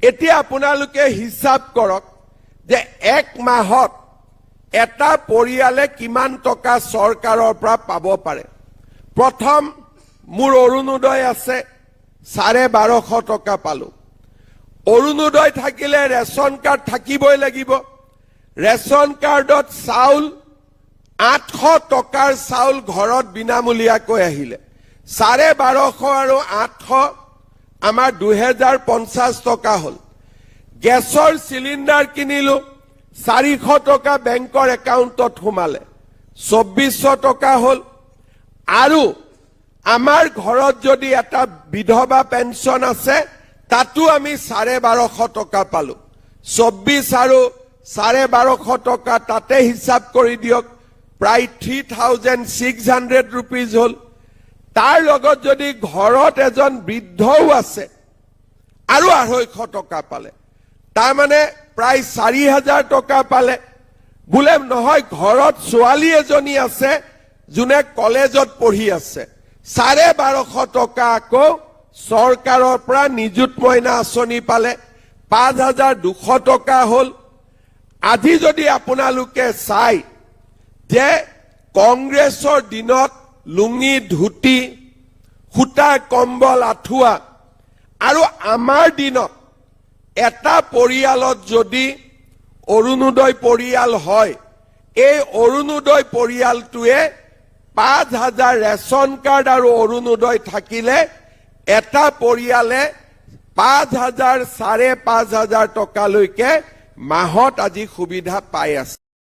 এতিয়া আপোনালোকে হিসাব কৰক যে এক মাহত এটা পৰিয়ালে কিমান টকা চৰকাৰৰ পৰা পাব পাৰে। প্ৰথম মোৰ অৰুণোদয় আছে 1250 টকা পালো। অৰুণোদয় থাকিলে ৰেশন কাৰ্ড থাকিবই লাগিব। ৰেশন কাৰ্ডত চাউল 800 টকাৰ চাউল ঘৰত বিনামূলীয়াকৈ আহিলে। 1250 আৰু 800 আমাৰ 2050 টকা হল। গেছৰ চিলিণ্ডাৰ কিনিলো 400 টকা বেংকৰ একাউণ্টত সোমালে 2400 টকা হল। আৰু আমাৰ ঘৰত যদি এটা বিধৱা পেঞ্চন আছে তাতো আমি 1250 টকা পালো। 24 আৰু 1250 টকা তাতে হিসাব কৰি দিয়ক, প্ৰায় 3600 rupees হল। তাৰ লগত যদি ঘৰত এজন বৃদ্ধও আছে আৰু 250 টকা পালে, তাৰ মানে প্ৰায় 4000 টকা পালে। বোলে নহয় ঘৰত ছোৱালী এজনী আছে যোনে কলেজত পঢ়ি আছে, 1250 টকা আকৌ চৰকাৰৰ পৰা নিযুত মইনা আঁচনি পালে, 5200 টকা হল। আজি যদি আপোনালোকে চাই যে কংগ্ৰেছৰ দিনত লুঙি ধুতি সূতা কম্বল আঁঠুৱা, আৰু আমাৰ দিনত এটা পৰিয়ালত যদি অৰুণোদয় পৰিয়াল হয়, এই অৰুণোদয় পৰিয়ালটোৱে 5000 ৰেশন কাৰ্ড আৰু অৰুণোদয় থাকিলে এটা পৰিয়ালে 5000 5500 টকালৈকে মাহত আজি সুবিধা পাই আছে।